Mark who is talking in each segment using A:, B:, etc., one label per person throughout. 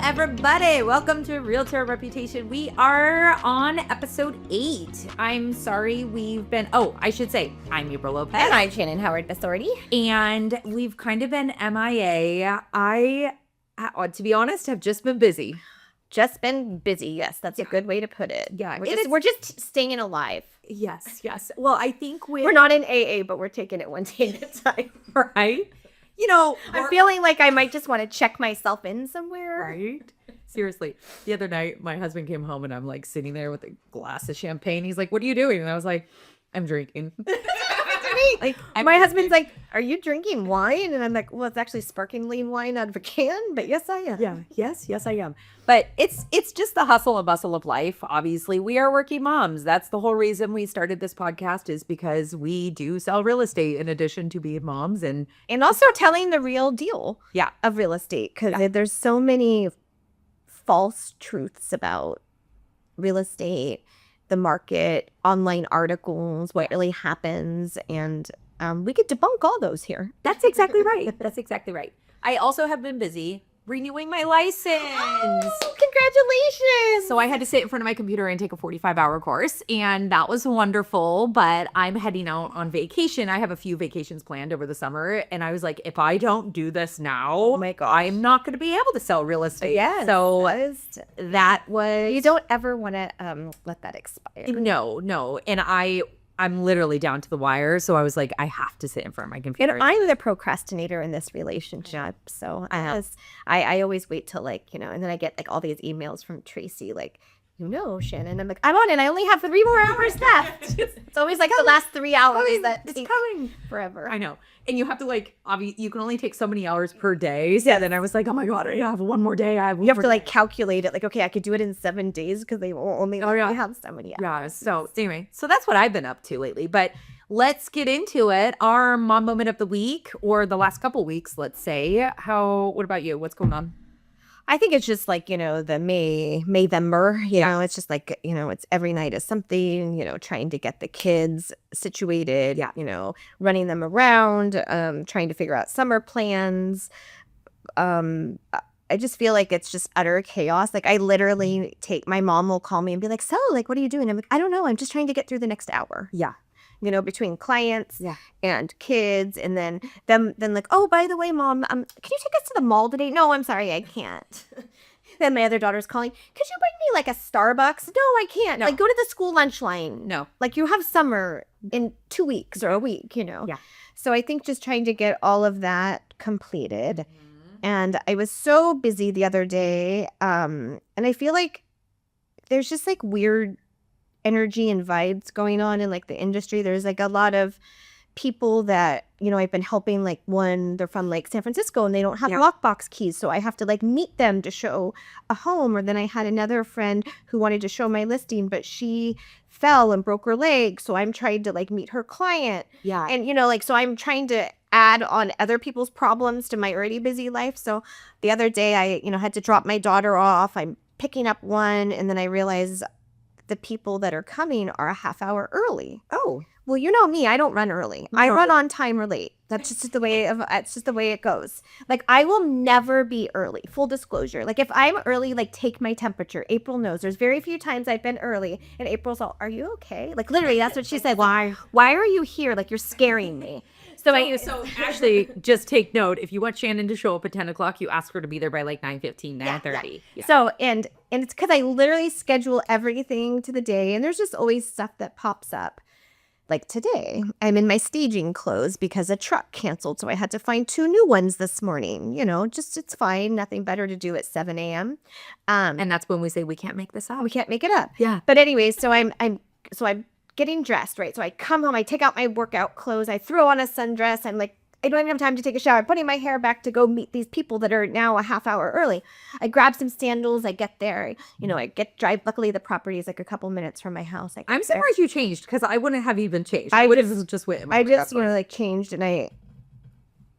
A: everybody. Welcome to Realtor Reputation. We are on episode 8. I'm sorry we've been... Oh, I should say, I'm April Lopez.
B: And I'm Shannon Howard Authority.
A: And we've kind of been MIA. I, to be honest, have just been busy.
B: Just been busy. Yes, that's a good way to put it.
A: Yeah.
B: We're just staying alive.
A: Yes. Well, I think
B: we're not in AA, but we're taking it one day at a time.
A: Right? You know,
B: I'm feeling like I might just want to check myself in somewhere.
A: Right? Seriously. The other night, my husband came home and I'm like sitting there with a glass of champagne. He's like, "What are you doing?" And I was like, "I'm drinking."
B: Like my husband's like, "Are you drinking wine?" And I'm like, "Well, it's actually sparkling wine out of a can, but yes, I am."
A: Yeah, yes, I am. But it's just the hustle and bustle of life. Obviously, we are working moms. That's the whole reason we started this podcast, is because we do sell real estate in addition to being moms and
B: also telling the real deal of real estate, because there's so many false truths about real estate, the market, online articles, what really happens, and we could debunk all those here.
A: That's exactly right. That's exactly right. I also have been busy renewing my license.
B: Oh, congratulations.
A: So I had to sit in front of my computer and take a 45-hour course, and that was wonderful, but I'm heading out on vacation. I have a few vacations planned over the summer, and I was like, if I don't do this now,
B: oh my gosh,
A: I'm not going to be able to sell real estate.
B: Yes.
A: So that was...
B: You don't ever want to let that expire.
A: No. And I'm literally down to the wire. So I was like, I have to sit in front of my computer.
B: And I'm the procrastinator in this relationship. So I always wait till and then I get all these emails from Tracy, Shannon. I'm like, I'm on it. I only have 3 more hours left. It's always the last 3 hours
A: it's coming
B: forever.
A: I know. And you have to you can only take so many hours per day. So then I was like, oh my God, I have one more day.
B: You have to calculate it. Okay, I could do it in 7 days because they will only have so many hours.
A: Yeah. So anyway, that's what I've been up to lately. But let's get into it. Our mom moment of the week, or the last couple weeks, let's say. What about you? What's going on?
B: I think it's just the Mayvember, it's just it's every night is something, trying to get the kids situated, running them around, trying to figure out summer plans. I just feel like it's just utter chaos. I literally my mom will call me and be like, "So, what are you doing?" I'm like, "I don't know. I'm just trying to get through the next hour."
A: Yeah.
B: Between clients and kids, and then "Oh, by the way, Mom, can you take us to the mall today?" "No, I'm sorry, I can't." Then my other daughter's calling, "Could you bring me a Starbucks?" "No, I can't."
A: No.
B: Go to the school lunch line.
A: No.
B: You have summer in 2 weeks or a week,
A: Yeah.
B: So I think just trying to get all of that completed. Mm-hmm. And I was so busy the other day, and I feel like there's just weird energy and vibes going on in the industry. There's a lot of people that I've been helping. One, they're from San Francisco and they don't have lockbox keys, so I have to meet them to show a home. Or then I had another friend who wanted to show my listing, but she fell and broke her leg, so I'm trying to meet her client.
A: Yeah.
B: And so I'm trying to add on other people's problems to my already busy life. So the other day I had to drop my daughter off. I'm picking up one, and then I realize the people that are coming are a half hour early.
A: Oh,
B: well, you know me, I don't run early. No. I run on time or late. That's just the way it goes. I will never be early. Full disclosure. If I'm early, take my temperature. April knows. There's very few times I've been early, and April's all, "Are you okay?" Literally, that's what she said. Why are you here? You're scaring me. So
A: actually, just take note. If you want Shannon to show up at 10 o'clock, you ask her to be there by 9:15, 9:30.
B: Yeah. So, and it's because I literally schedule everything to the day, and there's just always stuff that pops up. Today, I'm in my staging clothes because a truck canceled, so I had to find 2 new ones this morning. It's fine. Nothing better to do at 7 a.m.
A: And that's when we say we can't make this up.
B: We can't make it up.
A: Yeah.
B: But anyway, so I'm getting dressed, right? So I come home, I take out my workout clothes, I throw on a sundress. I'm I don't even have time to take a shower. I'm putting my hair back to go meet these people that are now a half hour early. I grab some sandals. I get there. Drive. Luckily, the property is a couple minutes from my house.
A: I'm surprised you changed, because I wouldn't have even changed. I would have just went.
B: I just changed, and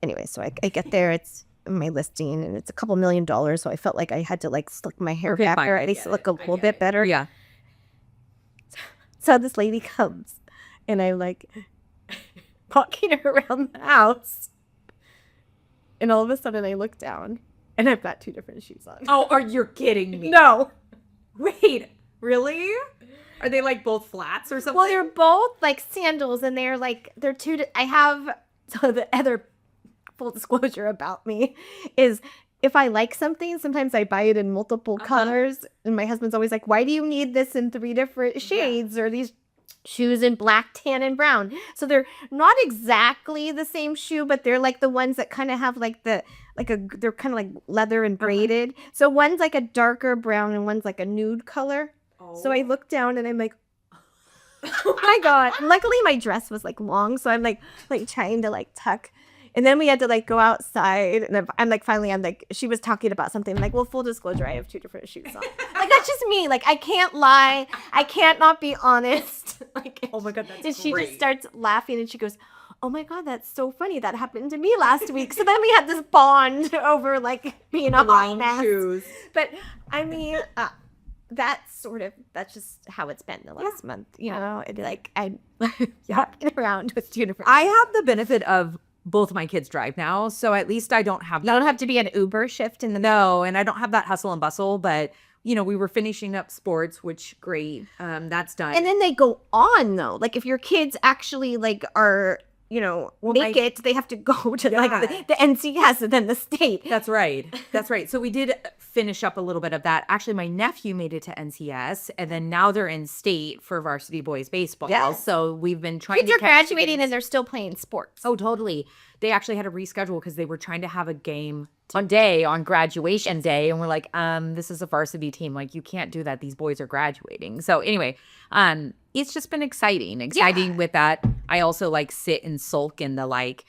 B: anyway. So I get there. It's my listing, and it's a couple $1 million. So I felt like I had to slick my hair back there, at least look a little bit better.
A: Yeah.
B: So this lady comes, and I'm walking her around the house, and all of a sudden I look down, And I've got 2 different shoes on.
A: Oh, are you kidding me?
B: No.
A: Wait, really? Are they like both flats or something?
B: Well, they're both like sandals, and they're I have, so the other full disclosure about me is if I like something, sometimes I buy it in multiple colors. And my husband's always like, why do you need this in 3 different shades or these shoes in black, tan, and brown? So they're not exactly the same shoe, but they're like the ones that kind of have like they're kind of like leather and braided. So one's like a darker brown and one's like a nude color. So I look down and I'm like, oh my God. And luckily my dress was like long. So I'm like trying to like tuck. And then we had to like go outside. And I'm like, she was talking about something. I'm like, well, full disclosure, I have 2 different shoes on. Like, that's just me. Like, I can't lie. I can't not be honest. Like,
A: oh my God, that's
B: and she
A: great.
B: just starts laughing and she goes, oh my God, that's so funny. That happened to me last week. So then we had this bond over like being a hot mess.
A: Shoes.
B: But I mean, that's just how it's been the last month. You know, it'd be like I'm walking around with 2 different.
A: I have the benefit of both my kids drive now, so at least I don't have
B: to be an Uber shift in the
A: no, and I don't have that hustle and bustle. But you know, we were finishing up sports, which great, that's done.
B: And then they go on though, like if your kids actually like are, you know, make it, they have to go to like the NCS and then the state.
A: That's right. That's right. So we did finish up a little bit of that. Actually, my nephew made it to NCS, and then now they're in state for varsity boys baseball.
B: Yes.
A: So we've been trying
B: kids
A: to
B: are graduating and they're still playing sports.
A: Oh, totally. They actually had to reschedule because they were trying to have a game on graduation day, and we're like, this is a varsity team. Like, you can't do that. These boys are graduating. So anyway, it's just been exciting with that. I also like sit and sulk in the like,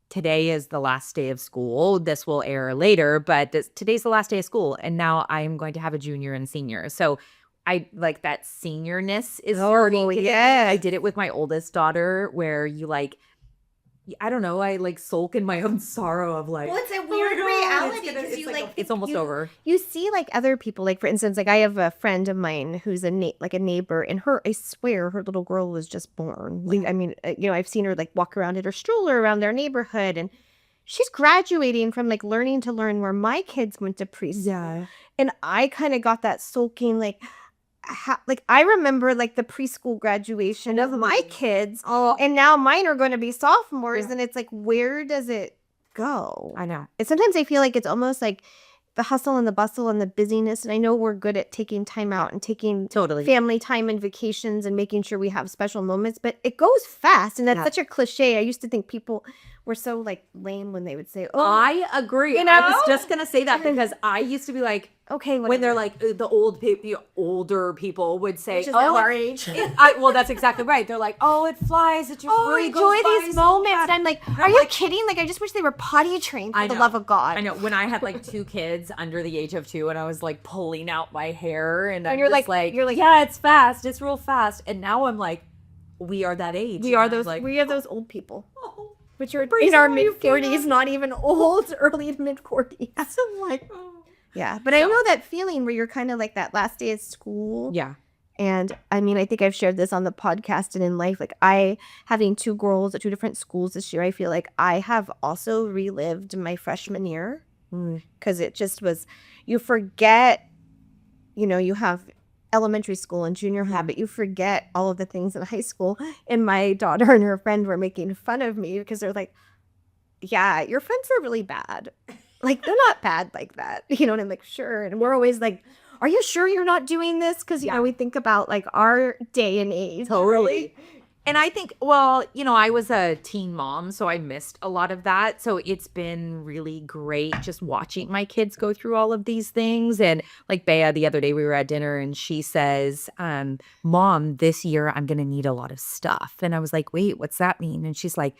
A: today is the last day of school. This will air later, but today's the last day of school, and now I'm going to have a junior and senior. So I like that seniorness is
B: starting. Yeah,
A: I did it with my oldest daughter, where you like, I don't know, I like sulk in my own sorrow of like,
B: well, it's a weird reality because you like
A: it's almost over.
B: You see like other people, like for instance, like I have a friend of mine who's a neighbor, and I swear her little girl was just born. I mean, you know, I've seen her like walk around in her stroller around their neighborhood, and she's graduating from like learning to learn where my kids went to preschool.
A: Yeah,
B: and I kind of got that sulking like. Like I remember like the preschool graduation of my kids, and now mine are going to be sophomores, and it's like, where does it go?
A: I know.
B: And sometimes I feel like it's almost like the hustle and the bustle and the busyness. And I know we're good at taking time out and taking family time and vacations and making sure we have special moments, but it goes fast. And that's such a cliche. I used to think people were so like lame when they would say, oh,
A: I agree.
B: You know?
A: I was just going to say that because I used to be like,
B: okay, whatever.
A: When they're like the older people would say,
B: which is our age.
A: Well, that's exactly right. They're like, oh, it flies. It just really
B: enjoy
A: goes by
B: these
A: so
B: moments.
A: fast.
B: And I'm like, are you kidding? Like, I just wish they were potty trained for the love of God.
A: I know. When I had like 2 kids under the age of 2, and I was like pulling out my hair, and
B: you're like,
A: yeah, it's fast. It's real fast. And now I'm like, we are that age.
B: We are those old people. Which are in our mid-40s, not even old, early to mid-40s.
A: I'm like,
B: yeah, but I know that feeling where you're kind of like that last day of school.
A: Yeah.
B: And I mean, I think I've shared this on the podcast and in life. Like having 2 girls at 2 different schools this year, I feel like I have also relived my freshman year. Because it just was, you forget, you know, you have elementary school and junior high, but you forget all of the things in high school. And my daughter and her friend were making fun of me because they're like, yeah, your friends are really bad. Like, they're not bad like that. You know, and I'm like, sure. And we're always like, are you sure you're not doing this? Because, you know, we think about like our day and age.
A: Totally. And I think, well, you know, I was a teen mom, so I missed a lot of that. So it's been really great just watching my kids go through all of these things. And like Bea, the other day we were at dinner and she says, Mom, this year I'm going to need a lot of stuff. And I was like, wait, what's that mean? And she's like,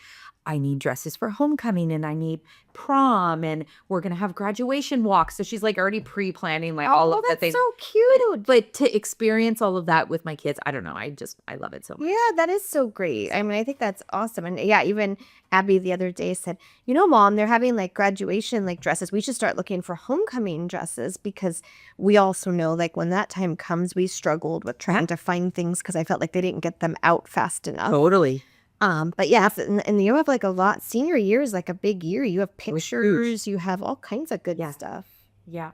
A: I need dresses for homecoming, and I need prom, and we're going to have graduation walks. So she's like already pre-planning like all of the things.
B: Oh, that's so cute.
A: But to experience all of that with my kids, I don't know. I love it so much.
B: Yeah, that is so great. I mean, I think that's awesome. And yeah, even Abby the other day said, you know, Mom, they're having like graduation like dresses. We should start looking for homecoming dresses, because we also know like when that time comes, we struggled with trying to find things because I felt like they didn't get them out fast enough.
A: Totally.
B: But yeah, and you have like a lot. Senior year is like a big year. You have pictures. You have all kinds of good stuff.
A: Yeah.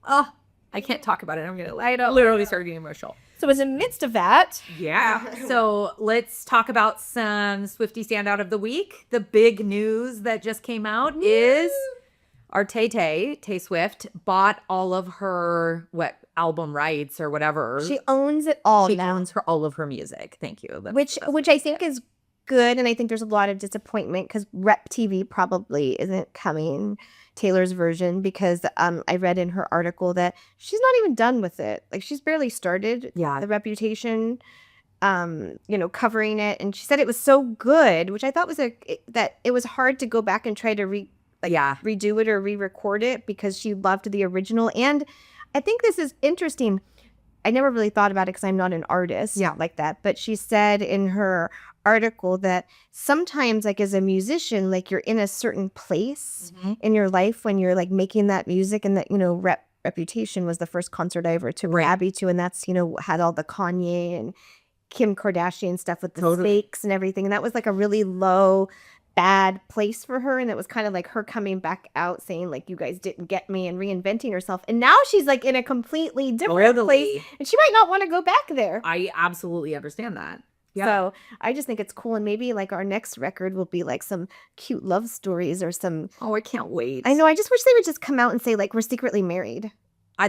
A: Oh, I can't talk about it. I'm gonna literally start getting emotional.
B: So in the midst of that,
A: Yeah. So let's talk about some Swiftie standout of the week. The big news that just came out is our Tay Swift bought all of her album rights or whatever.
B: she owns it all
A: She
B: now,
A: owns all of her music. Thank you.
B: which I think is good, and I think there's a lot of disappointment because Rep TV probably isn't coming, Taylor's version, because I read in her article that she's not even done with it. Like she's barely started the Reputation, covering it, and she said it was so good, which I thought was that it was hard to go back and try to redo it or re-record it because she loved the original. And I think this is interesting. I never really thought about it because I'm not an artist like that. But she said in her article that sometimes, like as a musician, like you're in a certain place in your life when you're like making that music, and that, Reputation was the first concert I ever took Abby to, and that's, had all the Kanye and Kim Kardashian stuff with the fakes and everything. And that was like a really low, bad place for her. And it was kind of like her coming back out saying like, you guys didn't get me, and reinventing herself. And now she's like in a completely different place, and she might not want to go back there.
A: I absolutely understand that. Yeah.
B: So I just think it's cool. And maybe like our next record will be like some cute love stories or some.
A: Oh, I can't wait.
B: I know. I just wish they would just come out and say like, we're secretly married.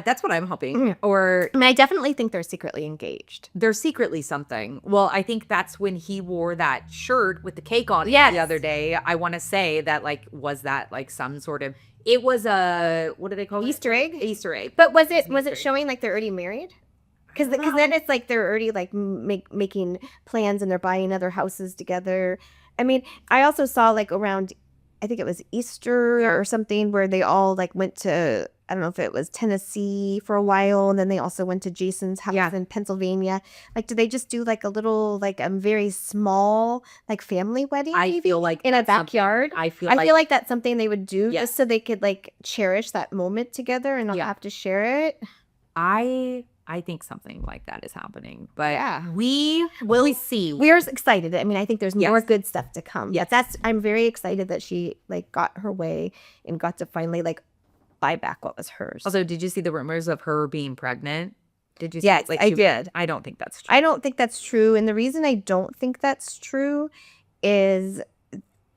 A: That's what I'm hoping.
B: Or I mean, I definitely think they're secretly engaged.
A: They're secretly something. Well, I think that's when he wore that shirt with the cake on it the other day. I want to say that was that like some sort of, it was a, what do they call
B: Easter egg?
A: Easter egg.
B: But was it showing like they're already married? Because then it's like they're already like making plans, and they're buying other houses together. I mean, I also saw like around, I think it was Easter or something, where they all like went to, I don't know if it was Tennessee for a while, and then they also went to Jason's house in Pennsylvania. Like, do they just do like a little, like a very small, like family wedding?
A: I feel like
B: in a backyard.
A: I feel
B: like that's something they would do just so they could like cherish that moment together and not have to share it.
A: I think something like that is happening, but we will see.
B: We're excited. I mean, I think there's more good stuff to come. Yes, I'm very excited that she like got her way and got to finally like buy back what was hers.
A: Also, did you see the rumors of her being pregnant? Did you see?
B: Yes, I did.
A: I don't think that's true.
B: I don't think that's true. And the reason I don't think that's true is,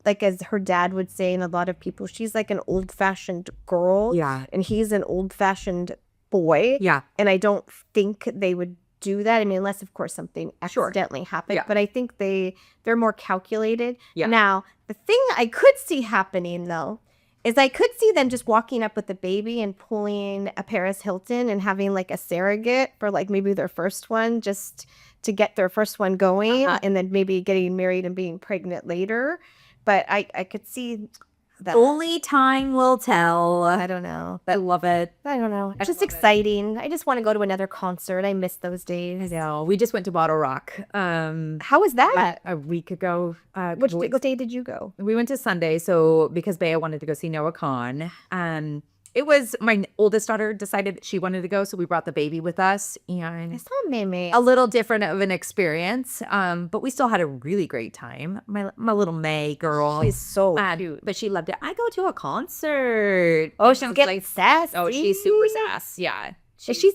B: like, as her dad would say, and a lot of people, she's like an old-fashioned girl.
A: Yeah.
B: And he's an old-fashioned boy.
A: Yeah.
B: And I don't think they would do that. I mean, unless, of course, something accidentally happened.
A: Yeah.
B: But I think they're more calculated.
A: Yeah.
B: Now, the thing I could see happening, though, is I could see them just walking up with the baby and pulling a Paris Hilton and having like a surrogate for like maybe their first one, just to get their first one going, and then maybe getting married and being pregnant later. But I could see that.
A: Only time will tell.
B: I don't know.
A: I love it.
B: I don't know. It's just exciting. I just want to go to another concert. I miss those days.
A: I know. We just went to Bottle Rock.
B: How was that?
A: A week ago.
B: Which day did you go?
A: We went to Sunday, so because Bea wanted to go see Noah Khan. It was my oldest daughter decided that she wanted to go, so we brought the baby with us, and
B: I saw Meme.
A: a little different of an experience. But we still had a really great time. My little May girl
B: She's so cute.
A: but she loved it. I go to a concert.
B: Oh, she's getting sassy.
A: Oh, she's super sass. Yeah.
B: Is she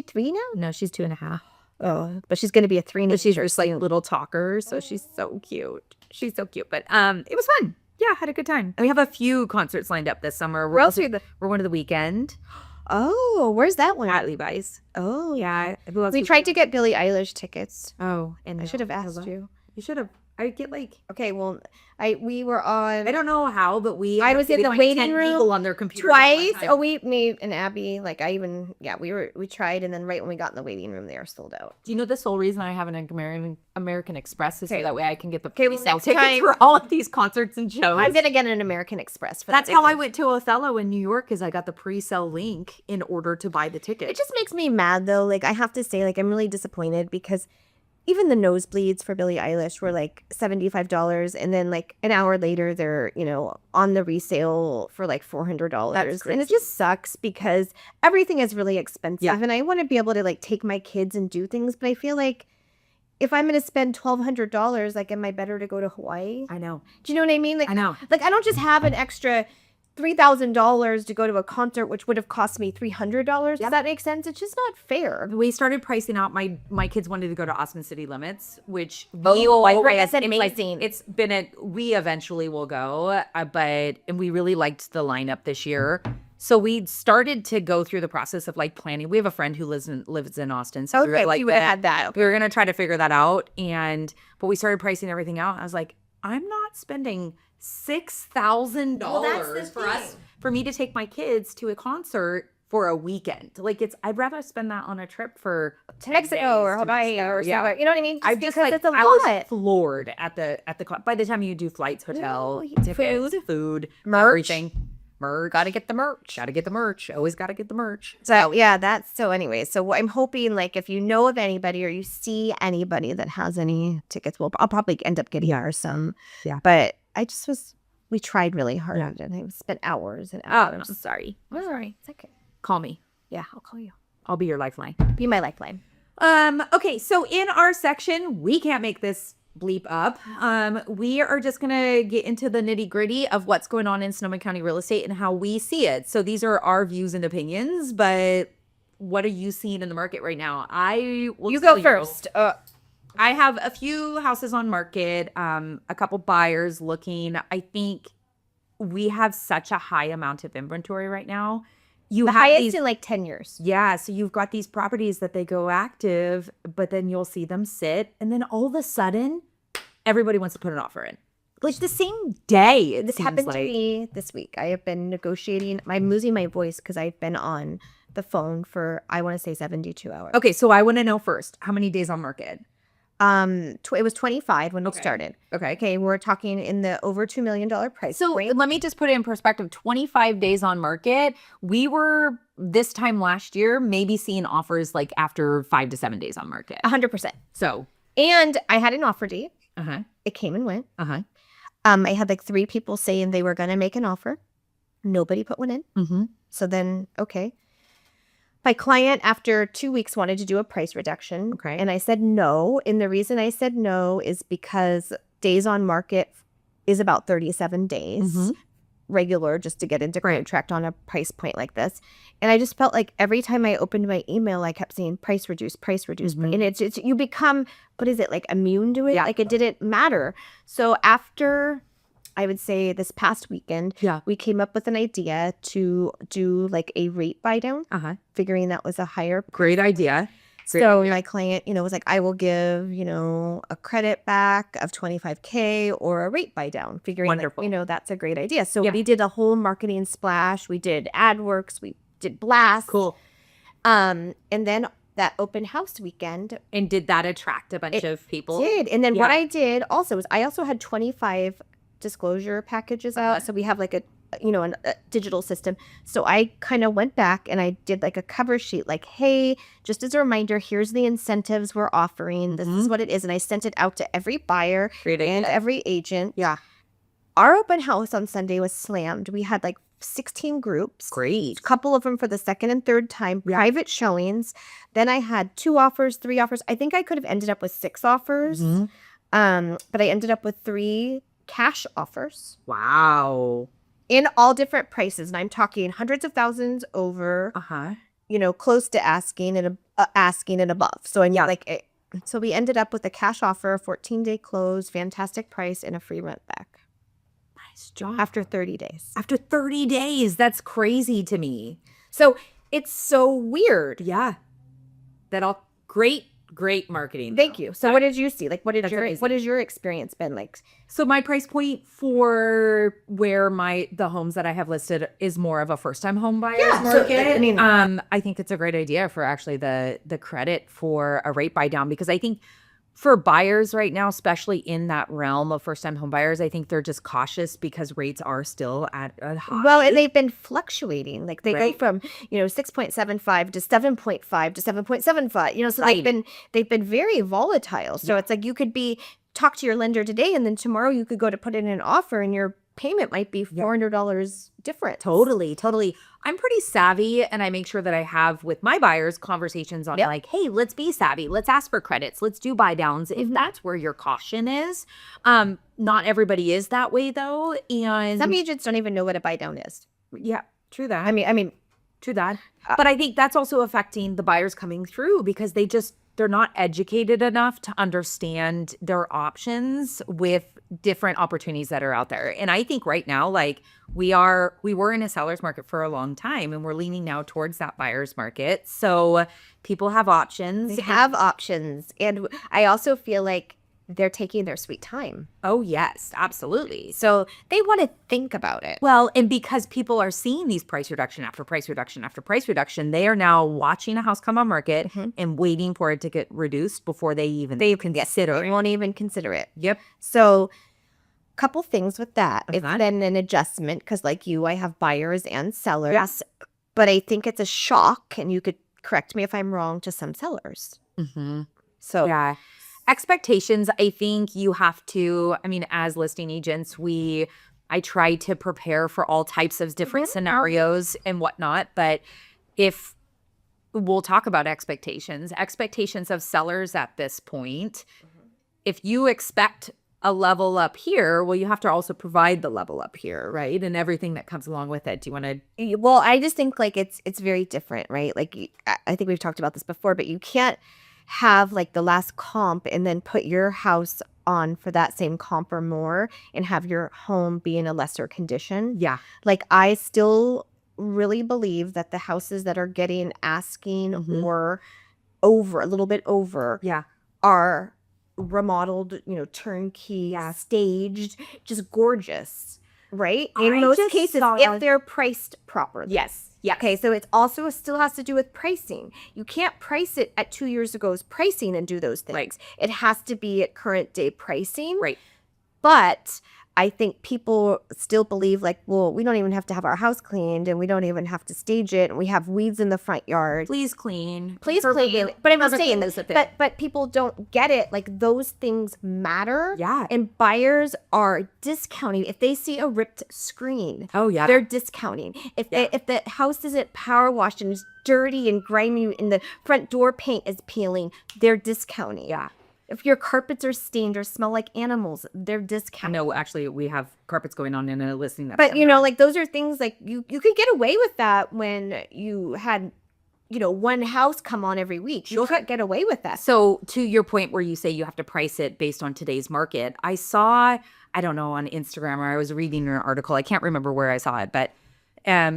B: 3 now?
A: No, she's 2.5.
B: Oh, but she's gonna be a 3 now.
A: But she's just like a little talker, so she's so cute. She's so cute. But it was fun. Yeah, had a good time. And we have a few concerts lined up this summer. We're going to the Weekend.
B: Oh, where's that one?
A: At Levi's.
B: Oh,
A: Yeah. Who else
B: we
A: was-
B: tried to get Billie Eilish tickets.
A: Oh, and
B: I should have asked you.
A: You should have. I get like,
B: Okay, well, we were on
A: I don't know how, but
B: I was in the waiting
A: 10
B: room
A: people on their computer at one
B: twice.
A: time.
B: Oh, me and Abby, like we tried, and then right when we got in the waiting room, they were sold out.
A: Do you know the sole reason I have an American Express is so
B: Okay.
A: that way I can get the
B: Okay,
A: pre-sale
B: next
A: tickets
B: time-
A: for all of these concerts and shows.
B: I'm gonna get an American Express for
A: That's
B: that.
A: how I went to Othello in New York, is I got the pre-sale link in order to buy the ticket.
B: It just makes me mad though. Like I have to say, like I'm really disappointed because even the nosebleeds for Billie Eilish were like $75, and then like an hour later they're on the resale for like $400. And it just sucks because everything is really expensive, and I want to be able to like take my kids and do things, but I feel like if I'm going to spend $1,200, like, am I better to go to Hawaii?
A: I know.
B: Do you know what I mean? Like,
A: I know.
B: Like, I don't just have an extra $3,000 to go to a concert, which would have cost me $300. Does that make sense? It's just not fair.
A: We started pricing out. My kids wanted to go to Austin City Limits, which
B: That's amazing.
A: It's been we eventually will go, and we really liked the lineup this year. So we started to go through the process of like planning. We have a friend who lives in Austin, so
B: Okay,
A: we
B: would have had that.
A: We were gonna try to figure that out, but we started pricing everything out. I was like, I'm not spending $6,000 for me to take my kids to a concert for a weekend. Like I'd rather spend that on a trip for
B: Mexico or Hawaii or somewhere. You know what I mean?
A: I just
B: because
A: like
B: it's a
A: I
B: lot.
A: was floored at the by the time you do flights, hotel, tickets, food,
B: merch.
A: everything. Merch.
B: Gotta get the merch.
A: Gotta get the merch. Always gotta get the merch.
B: So yeah, so anyway, so I'm hoping like if you know of anybody or you see anybody that has any tickets, I'll probably end up getting ours some.
A: Yeah.
B: But we tried really hard and I spent hours and hours.
A: I'm sorry.
B: I'm sorry. It's okay.
A: Call me.
B: Yeah, I'll call you.
A: I'll be your lifeline.
B: Be my lifeline.
A: Okay, so in our section, we can't make this bleep up. We are just gonna get into the nitty-gritty of what's going on in Sonoma County real estate and how we see it. So these are our views and opinions, but what are you seeing in the market right now?
B: You go first.
A: I have a few houses on market, a couple buyers looking. I think we have such a high amount of inventory right now.
B: The highest in like 10 years.
A: Yeah, so you've got these properties that they go active, but then you'll see them sit, and then all of a sudden, everybody wants to put an offer in. Like the same day.
B: This happened to me this week. I have been negotiating. I'm losing my voice because I've been on the phone for, I want to say 72 hours.
A: Okay, so I want to know first, how many days on market?
B: It was 25 when we started.
A: Okay,
B: we're talking in the over $2 million price
A: so
B: point.
A: let me just put it in perspective. 25 days on market. We were this time last year maybe seeing offers like after 5 to 7 days on market.
B: 100%.
A: So,
B: and I had an offer date.
A: uh-huh.
B: It came and went.
A: Uh-huh.
B: I had like 3 people saying they were going to make an offer. Nobody put one in.
A: Mm-hmm.
B: So then, okay. My client, after 2 weeks, wanted to do a price reduction.
A: Okay.
B: And I said no. And the reason I said no is because days on market is about 37 days regular just to get into contract on a price point like this. And I just felt like every time I opened my email, I kept saying price reduce, price reduce. And it's you become, what is it, like immune to it?
A: Yeah.
B: Like it didn't matter. So after, I would say this past weekend, we came up with an idea to do like a rate buy down, figuring that was a higher.
A: Great idea.
B: So my client, was like, I will give, a credit back of $25K or a rate buy down, figuring
A: Wonderful.
B: that, that's a great idea. So we did a whole marketing splash. We did AdWorks. We did blasts.
A: Cool.
B: And then that open house weekend.
A: And did that attract a bunch of people?
B: Did. And then what I did also was I also had 25 disclosure packages out. So we have like a digital system. So I kind of went back and I did like a cover sheet, like, hey, just as a reminder, here's the incentives we're offering. This is what it is. And I sent it out to every buyer and every agent.
A: Yeah.
B: Our open house on Sunday was slammed. We had like 16 groups.
A: Great.
B: A couple of them for the second and third time, private showings. Then I had 2 offers, 3 offers. I think I could have ended up with 6 offers. But I ended up with 3 cash offers.
A: Wow.
B: In all different prices. And I'm talking hundreds of thousands over, close to asking and above. So so we ended up with a cash offer, a 14-day close, fantastic price, and a free rent back.
A: Nice job.
B: After 30 days.
A: After 30 days. That's crazy to me.
B: So it's so weird.
A: Yeah. That all great marketing.
B: Thank you. So what did you see? Like what has your experience been like?
A: So my price point for where the homes that I have listed is more of a first-time home buyer's market. I think it's a great idea for actually the credit for a rate buy down, because I think for buyers right now, especially in that realm of first-time home buyers, I think they're just cautious because rates are still at a high.
B: Well, and they've been fluctuating. Like they go from 6.75 to 7.5 to 7.75. So they've been very volatile. So it's like you could talk to your lender today, and then tomorrow you could go to put in an offer, and your payment might be $400 different.
A: Totally. I'm pretty savvy, and I make sure that I have with my buyers conversations on like, hey, let's be savvy. Let's ask for credits. Let's do buy downs if that's where your caution is. Not everybody is that way though. And
B: some agents don't even know what a buy down is.
A: Yeah, true that.
B: I mean,
A: true that. But I think that's also affecting the buyers coming through because they're not educated enough to understand their options with different opportunities that are out there. And I think right now, like we were in a seller's market for a long time and we're leaning now towards that buyer's market. So people have options.
B: They have options. And I also feel like they're taking their sweet time.
A: Oh, yes, absolutely.
B: So they want to think about it.
A: Well, and because people are seeing these price reduction after price reduction after price reduction, they are now watching a house come on market and waiting for it to get reduced before they consider.
B: They won't even consider it.
A: Yep.
B: So a couple things with that. It's then an adjustment because like you, I have buyers and sellers.
A: Yes.
B: But I think it's a shock, and you could correct me if I'm wrong, to some sellers. So
A: yeah. Expectations, I think you have to, I mean, as listing agents, I try to prepare for all types of different scenarios and whatnot. But if we'll talk about expectations of sellers at this point, if you expect a level up here, well, you have to also provide the level up here, right? And everything that comes along with it. Do you want to?
B: Well, I just think like it's very different, right? Like I think we've talked about this before, but you can't have like the last comp and then put your house on for that same comp or more and have your home be in a lesser condition.
A: Yeah.
B: Like I still really believe that the houses that are getting asking or over a little bit over are remodeled, turnkey, staged, just gorgeous, right? In most cases, if they're priced properly.
A: Yes. Yeah.
B: Okay, so it also still has to do with pricing. You can't price it at 2 years ago's pricing and do those things.
A: Right.
B: It has to be at current day pricing.
A: Right.
B: But I think people still believe like, well, we don't even have to have our house cleaned and we don't even have to stage it. And we have weeds in the front yard.
A: Please clean.
B: Please clean. But I'm just saying, but people don't get it. Like those things matter.
A: Yeah.
B: And buyers are discounting. If they see a ripped screen, they're discounting. If the house isn't power washed and it's dirty and grimy and the front door paint is peeling, they're discounting.
A: Yeah.
B: If your carpets are stained or smell like animals, they're discounted.
A: No, actually, we have carpets going on in a listing.
B: But, like those are things like you could get away with that when you had, one house come on every week. You couldn't get away with that.
A: So to your point where you say you have to price it based on today's market, I saw, I don't know, on Instagram or I was reading an article. I can't remember where I saw it, but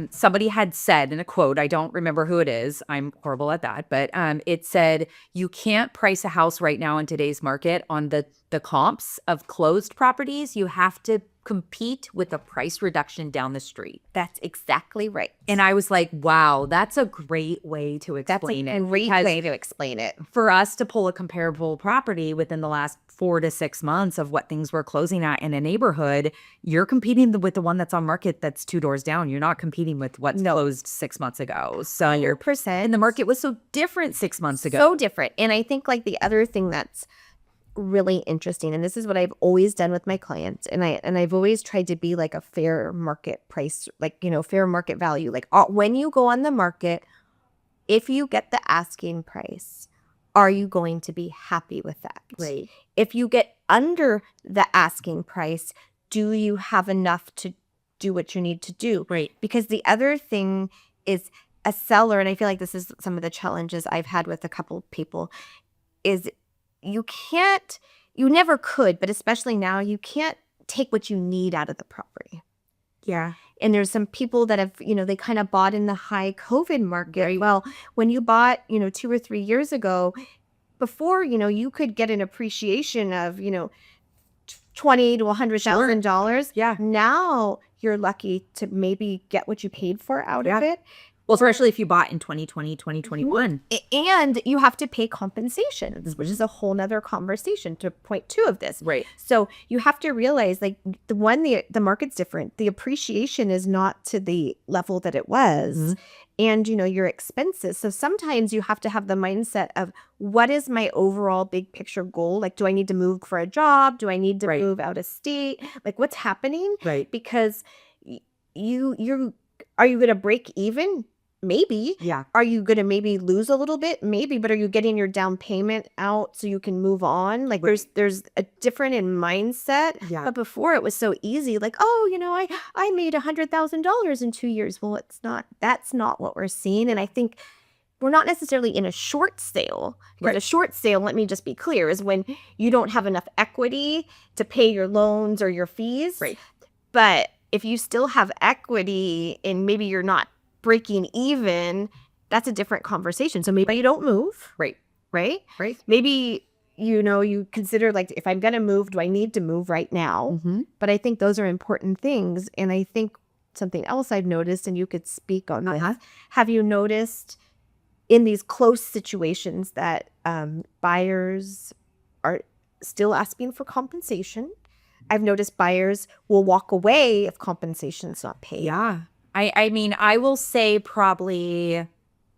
A: somebody had said in a quote, I don't remember who it is, I'm horrible at that, but it said, you can't price a house right now in today's market on the comps of closed properties. You have to compete with a price reduction down the street.
B: That's exactly right.
A: And I was like, wow, that's a great way to explain it.
B: That's a great way to explain it.
A: For us to pull a comparable property within the last 4 to 6 months of what things were closing at in a neighborhood, you're competing with the one that's on market that's 2 doors down. You're not competing with what's closed 6 months ago. So
B: 100%.
A: And the market was so different 6 months ago.
B: So different. And I think like the other thing that's really interesting, and this is what I've always done with my clients, and I've always tried to be like a fair market price, like fair market value. Like when you go on the market, if you get the asking price, are you going to be happy with that?
A: Right.
B: If you get under the asking price, do you have enough to do what you need to do?
A: Right.
B: Because the other thing is a seller, and I feel like this is some of the challenges I've had with a couple people, is you never could, but especially now, you can't take what you need out of the property.
A: Yeah.
B: And there's some people that have, they kind of bought in the high COVID market. Right. Well, when you bought, 2 or 3 years ago, before, you could get an appreciation of, $20,000 to $100,000.
A: Yeah.
B: Now you're lucky to maybe get what you paid for out of it.
A: Well, especially if you bought in 2020, 2021.
B: And you have to pay compensation, which is a whole nother conversation to point two of this.
A: Right.
B: So you have to realize, like, the market's different. The appreciation is not to the level that it was. And, your expenses. So sometimes you have to have the mindset of, what is my overall big picture goal? Like, do I need to move for a job? Do I need to move out of state? Like, what's happening?
A: Right.
B: Because are you going to break even? Maybe.
A: Yeah.
B: Are you going to maybe lose a little bit? Maybe. But are you getting your down payment out so you can move on? Like, there's a different in mindset.
A: Yeah.
B: But before, it was so easy. Like, oh, I made $100,000 in 2 years. Well, that's not what we're seeing. And I think we're not necessarily in a short sale. But a short sale, let me just be clear, is when you don't have enough equity to pay your loans or your fees.
A: Right.
B: But if you still have equity and maybe you're not breaking even, that's a different conversation. So maybe you don't move.
A: Right.
B: Right?
A: Right.
B: Maybe, you consider, like, if I'm going to move, do I need to move right now? But I think those are important things. And I think something else I've noticed, and you could speak on this, have you noticed in these close situations that buyers are still asking for compensation? I've noticed buyers will walk away if compensation is not paid.
A: Yeah. I mean, I will say probably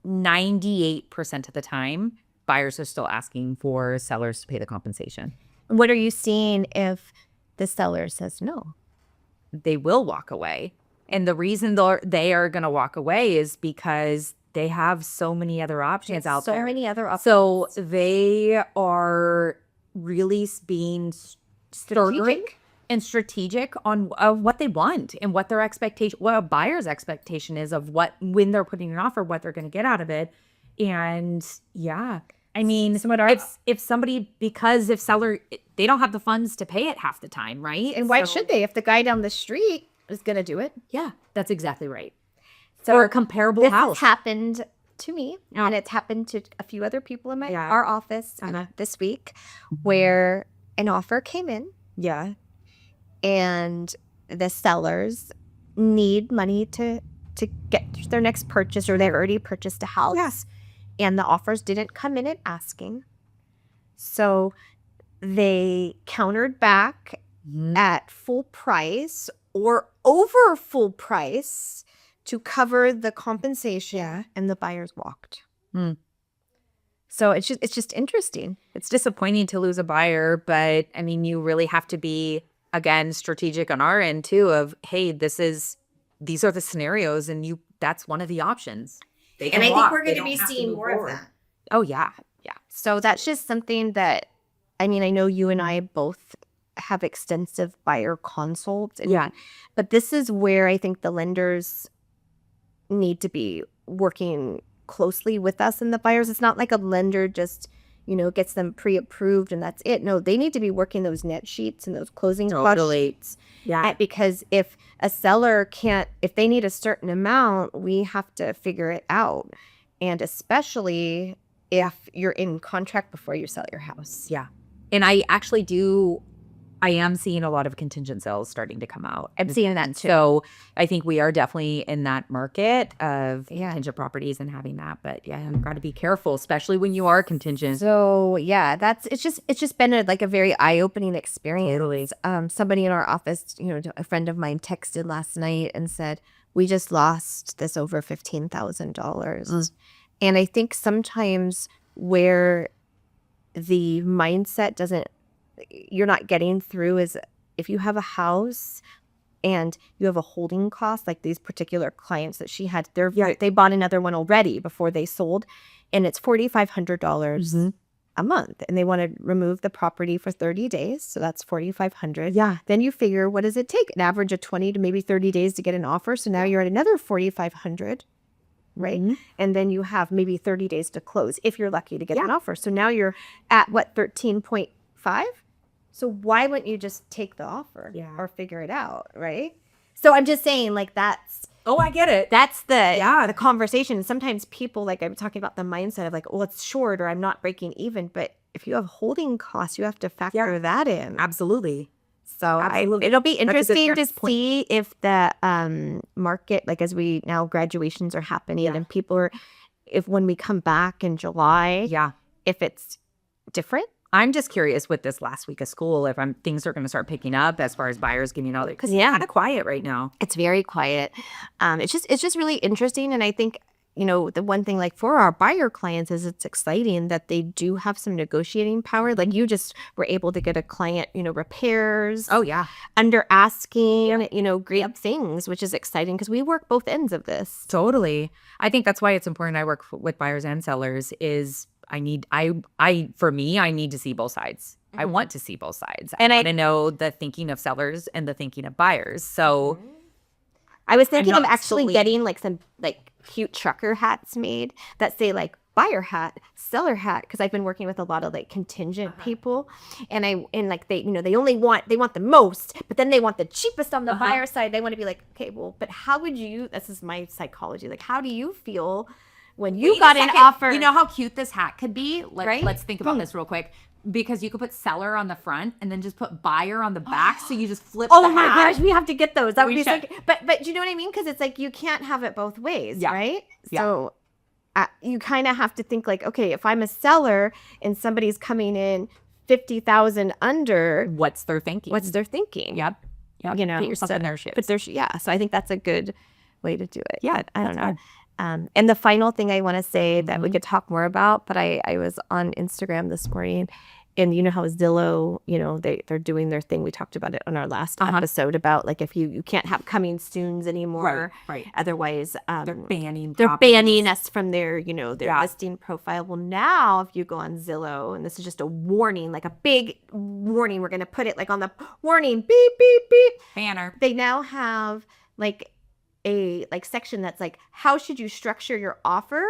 A: 98% of the time, buyers are still asking for sellers to pay the compensation.
B: What are you seeing if the seller says no?
A: They will walk away. And the reason they are going to walk away is because they have so many other options out there.
B: So many other options.
A: So they are really being strategic and strategic on what they want and what their expectation, what a buyer's expectation is of when they're putting an offer, what they're going to get out of it. And yeah, I mean, if seller, they don't have the funds to pay it half the time, right?
B: And why should they? If the guy down the street is going to do it.
A: Yeah, that's exactly right.
B: So
A: or a comparable
B: this
A: house.
B: Has happened to me, and it's happened to a few other people in our office this week, where an offer came in.
A: Yeah.
B: And the sellers need money to get their next purchase, or they've already purchased a house.
A: Yes.
B: And the offers didn't come in at asking. So they countered back at full price or over full price to cover the compensation, and the buyers walked. So it's just interesting.
A: It's disappointing to lose a buyer, but I mean, you really have to be, again, strategic on our end too of, hey, these are the scenarios, and that's one of the options.
B: And I think we're going to be seeing more of that.
A: Oh yeah. Yeah.
B: So that's just something that, I mean, I know you and I both have extensive buyer consults. But this is where I think the lenders need to be working closely with us and the buyers. It's not like a lender just, gets them pre-approved and that's it. No, they need to be working those net sheets and those closing cost sheets. Yeah. Because if a seller if they need a certain amount, we have to figure it out. And especially if you're in contract before you sell your house.
A: Yeah. And I am seeing a lot of contingent sales starting to come out.
B: I'm seeing that too.
A: So I think we are definitely in that market of contingent properties and having that. But yeah, you've got to be careful, especially when you are contingent.
B: So yeah, it's just been a very eye-opening experience.
A: Totally.
B: Somebody in our office, a friend of mine texted last night and said, we just lost this over $15,000. And I think sometimes where the mindset you're not getting through is if you have a house and you have a holding cost, like these particular clients that she had, they bought another one already before they sold, and it's $4,500 a month, and they want to remove the property for 30 days, so that's $4,500.
A: Yeah.
B: Then you figure, what does it take? An average of 20 to maybe 30 days to get an offer, so now you're at another $4,500. Right? And then you have maybe 30 days to close if you're lucky to get an offer. So now you're at 13.5? So why wouldn't you just take the offer or figure it out, right? So I'm just saying, that's...
A: Oh, I get it.
B: That's the conversation. And sometimes people, I'm talking about the mindset of it's short or I'm not breaking even. But if you have holding costs, you have to factor that in.
A: Absolutely.
B: So
A: Absolutely.
B: it'll be
A: That's a good
B: interesting to
A: point.
B: see if the market, like as we now graduations are happening and people are, if when we come back in July,
A: Yeah.
B: if it's different.
A: I'm just curious with this last week of school if things are going to start picking up as far as buyers getting out there, because it's kind of quiet right now.
B: It's very quiet. It's just really interesting, and I think the one thing like for our buyer clients is it's exciting that they do have some negotiating power. Like you just were able to get a client, repairs.
A: Oh yeah,
B: Under asking, great things, which is exciting because we work both ends of this.
A: totally. I think that's why it's important. I work with buyers and sellers. I need to see both sides. I want to see both sides. I want to know the thinking of sellers and the thinking of buyers. So
B: I was thinking of actually getting like some like cute trucker hats made that say like buyer hat, seller hat, because I've been working with a lot of like contingent people, and like they want the most, but then they want the cheapest on the buyer side. They want to be like, okay, well, but how would you? This is my psychology. Like, how do you feel when you got an offer?
A: You know how cute this hat could be?
B: Right?
A: Let's think about this real quick. Because you could put seller on the front and then just put buyer on the back, so you just flip.
B: Oh my gosh, we have to get those. That would be
A: should.
B: so. But you know what I mean? Because it's like you can't have it both ways, right?
A: Yeah.
B: So you kind of have to think like, okay, if I'm a seller and somebody's coming in 50,000 under,
A: What's their thinking?
B: Yep.
A: Put yourself in their shoes.
B: So I think that's a good way to do it.
A: Yeah,
B: but I don't know. And the final thing I want to say that we could talk more about, but I was on Instagram this morning, and you know how Zillow, they're doing their thing. We talked about it on our last episode about like if you can't have coming soons anymore.
A: Right.
B: Otherwise,
A: they're banning
B: us from their their listing profile. Well, now if you go on Zillow, and this is just a warning, like a big warning, we're going to put it like on the warning, beep, beep, beep.
A: banner.
B: They now have like a section that's like, how should you structure your offer?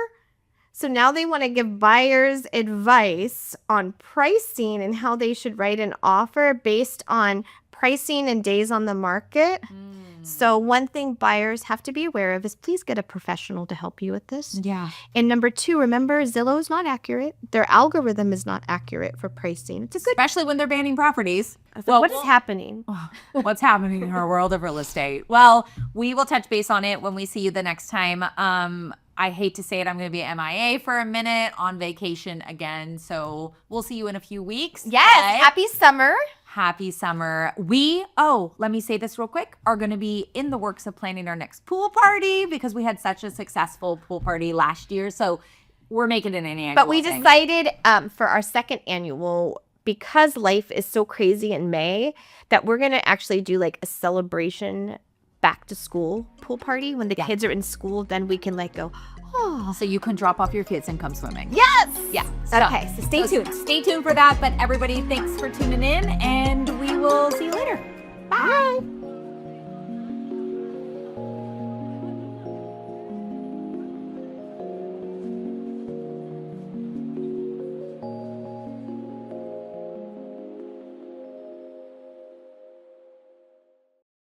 B: So now they want to give buyers advice on pricing and how they should write an offer based on pricing and days on the market. So one thing buyers have to be aware of is please get a professional to help you with this.
A: Yeah.
B: And number 2, remember Zillow is not accurate. Their algorithm is not accurate for pricing.
A: Especially when they're banning properties.
B: What is happening?
A: What's happening in our world of real estate? Well, we will touch base on it when we see you the next time. I hate to say it, I'm going to be MIA for a minute on vacation again. So we'll see you in a few weeks.
B: Yes. Happy summer.
A: Happy summer. Let me say this real quick, are going to be in the works of planning our next pool party because we had such a successful pool party last year. So we're making it an annual
B: But we
A: thing.
B: decided for our second annual, because life is so crazy in May, that we're going to actually do like a celebration back to school pool party. When the kids are in school, then we can like go, oh.
A: So you can drop off your kids and come swimming.
B: Yes.
A: Yeah.
B: Okay, so stay tuned.
A: Stay tuned for that. But everybody, thanks for tuning in, and we will see you later.
B: Bye.